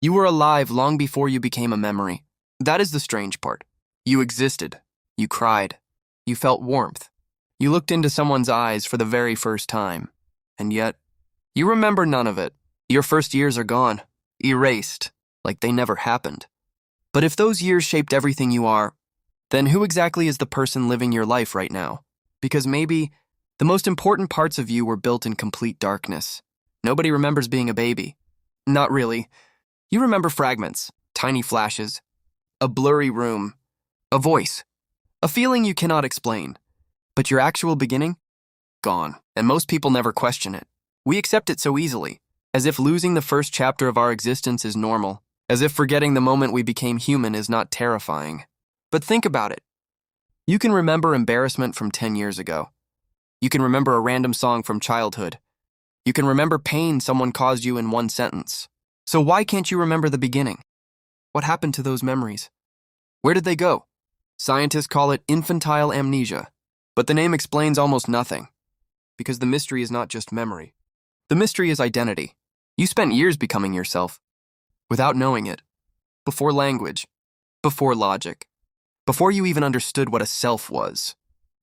You were alive long before you became a memory. That is the strange part. You existed. You cried. You felt warmth. You looked into someone's eyes for the very first time. And yet, you remember none of it. Your first years are gone, erased, like they never happened. But if those years shaped everything you are, then who exactly is the person living your life right now? Because maybe the most important parts of you were built in complete darkness. Nobody remembers being a baby. Not really. You remember fragments, tiny flashes, a blurry room, a voice, a feeling you cannot explain. But your actual beginning? Gone. And most people never question it. We accept it so easily, as if losing the first chapter of our existence is normal, as if forgetting the moment we became human is not terrifying. But think about it. You can remember embarrassment from 10 years ago. You can remember a random song from childhood. You can remember pain someone caused you in one sentence. So why can't you remember the beginning? What happened to those memories? Where did they go? Scientists call it infantile amnesia, but the name explains almost nothing, because the mystery is not just memory. The mystery is identity. You spent years becoming yourself, without knowing it, before language, before logic, before you even understood what a self was.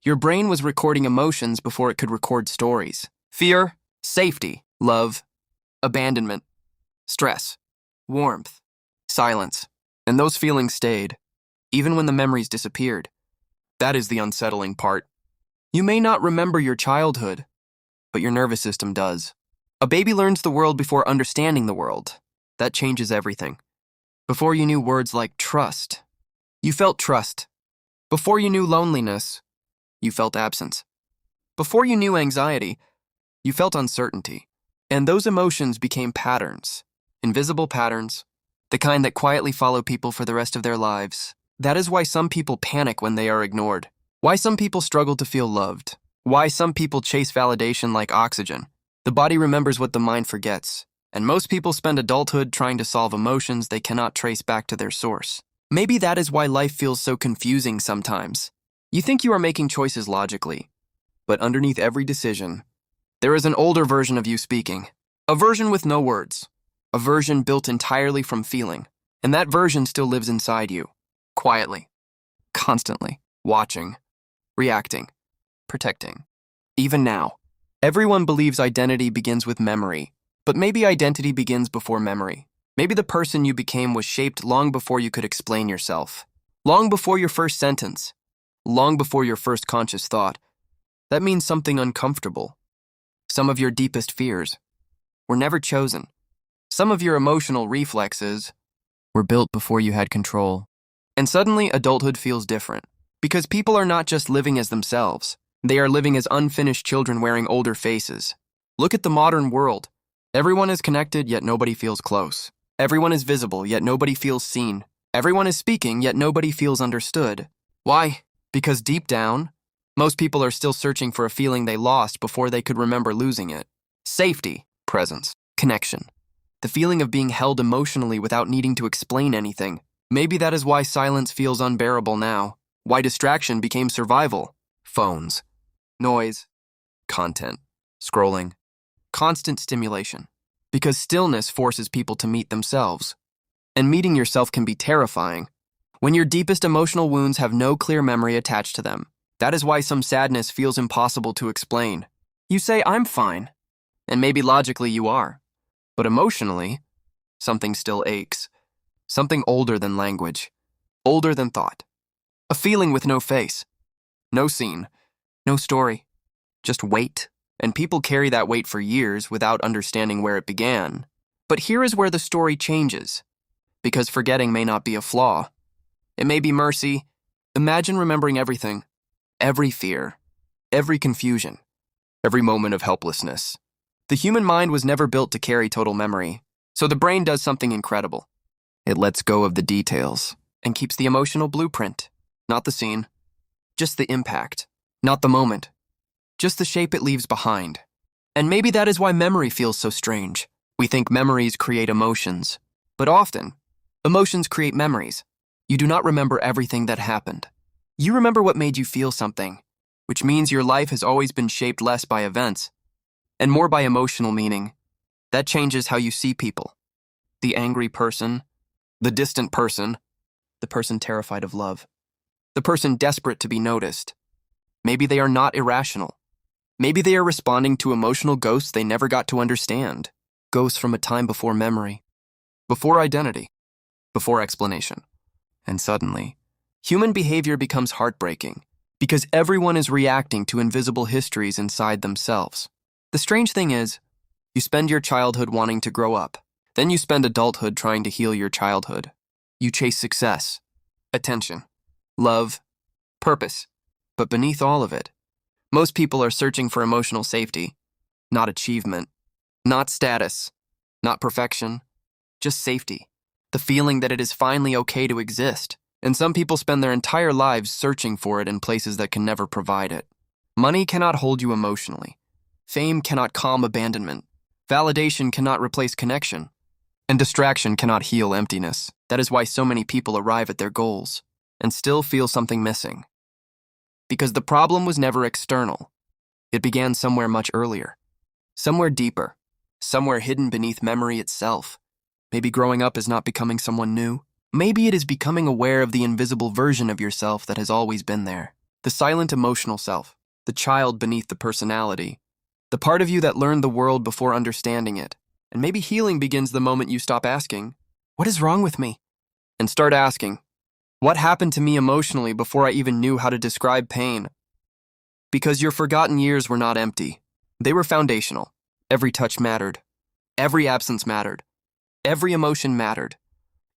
Your brain was recording emotions before it could record stories. Fear, safety, love, abandonment, stress, warmth, silence, and those feelings stayed, even when the memories disappeared. That is the unsettling part. You may not remember your childhood, but your nervous system does. A baby learns the world before understanding the world. That changes everything. Before you knew words like trust, you felt trust. Before you knew loneliness, you felt absence. Before you knew anxiety, you felt uncertainty. And those emotions became patterns, invisible patterns, the kind that quietly follow people for the rest of their lives. That is why some people panic when they are ignored. Why some people struggle to feel loved. Why some people chase validation like oxygen. The body remembers what the mind forgets. And most people spend adulthood trying to solve emotions they cannot trace back to their source. Maybe that is why life feels so confusing sometimes. You think you are making choices logically, but underneath every decision, there is an older version of you speaking. A version with no words. A version built entirely from feeling. And that version still lives inside you. Quietly. Constantly. Watching. Reacting. Protecting. Even now. Everyone believes identity begins with memory. But maybe identity begins before memory. Maybe the person you became was shaped long before you could explain yourself. Long before your first sentence. Long before your first conscious thought. That means something uncomfortable. Some of your deepest fears were never chosen. Some of your emotional reflexes were built before you had control. And suddenly, adulthood feels different. Because people are not just living as themselves. They are living as unfinished children wearing older faces. Look at the modern world. Everyone is connected, yet nobody feels close. Everyone is visible, yet nobody feels seen. Everyone is speaking, yet nobody feels understood. Why? Because deep down, most people are still searching for a feeling they lost before they could remember losing it. Safety, presence, connection. The feeling of being held emotionally without needing to explain anything. Maybe that is why silence feels unbearable now. Why distraction became survival. Phones, noise, content, scrolling, constant stimulation. Because stillness forces people to meet themselves. And meeting yourself can be terrifying. When your deepest emotional wounds have no clear memory attached to them. That is why some sadness feels impossible to explain. You say, I'm fine. And maybe logically you are. But emotionally, something still aches. Something older than language. Older than thought. A feeling with no face. No scene. No story. Just weight. And people carry that weight for years without understanding where it began. But here is where the story changes. Because forgetting may not be a flaw. It may be mercy. Imagine remembering everything. Every fear. Every confusion. Every moment of helplessness. The human mind was never built to carry total memory. So the brain does something incredible. It lets go of the details and keeps the emotional blueprint. Not the scene. Just the impact. Not the moment. Just the shape it leaves behind. And maybe that is why memory feels so strange. We think memories create emotions. But often, emotions create memories. You do not remember everything that happened. You remember what made you feel something, which means your life has always been shaped less by events and more by emotional meaning. That changes how you see people, The angry person, the distant person, the person terrified of love, the person desperate to be noticed. Maybe they are not irrational. Maybe they are responding to emotional ghosts they never got to understand. Ghosts from a time before memory, before identity, before explanation. And suddenly, human behavior becomes heartbreaking because everyone is reacting to invisible histories inside themselves. The strange thing is, you spend your childhood wanting to grow up. Then you spend adulthood trying to heal your childhood. You chase success, attention, love, purpose. But beneath all of it, most people are searching for emotional safety, not achievement, not status, not perfection, just safety. The feeling that it is finally okay to exist. And some people spend their entire lives searching for it in places that can never provide it. Money cannot hold you emotionally. Fame cannot calm abandonment. Validation cannot replace connection. And distraction cannot heal emptiness. That is why so many people arrive at their goals and still feel something missing. Because the problem was never external. It began somewhere much earlier. Somewhere deeper. Somewhere hidden beneath memory itself. Maybe growing up is not becoming someone new. Maybe it is becoming aware of the invisible version of yourself that has always been there. The silent emotional self. The child beneath the personality. The part of you that learned the world before understanding it. And maybe healing begins the moment you stop asking, "What is wrong with me?" and start asking, "What happened to me emotionally before I even knew how to describe pain?" Because your forgotten years were not empty. They were foundational. Every touch mattered. Every absence mattered. Every emotion mattered.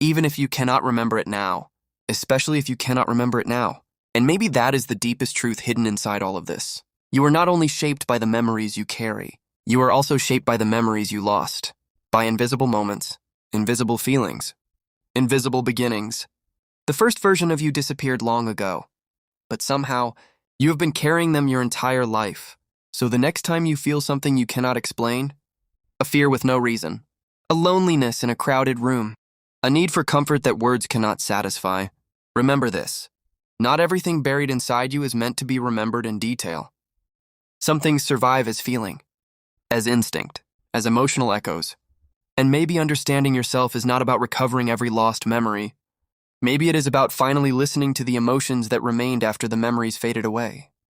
Even if you cannot remember it now. Especially if you cannot remember it now. And maybe that is the deepest truth hidden inside all of this. You are not only shaped by the memories you carry, you are also shaped by the memories you lost. By invisible moments, invisible feelings, invisible beginnings. The first version of you disappeared long ago, but somehow, you have been carrying them your entire life. So the next time you feel something you cannot explain, a fear with no reason, a loneliness in a crowded room, a need for comfort that words cannot satisfy, remember this. Not everything buried inside you is meant to be remembered in detail. Some things survive as feeling, as instinct, as emotional echoes. And maybe understanding yourself is not about recovering every lost memory. Maybe it is about finally listening to the emotions that remained after the memories faded away.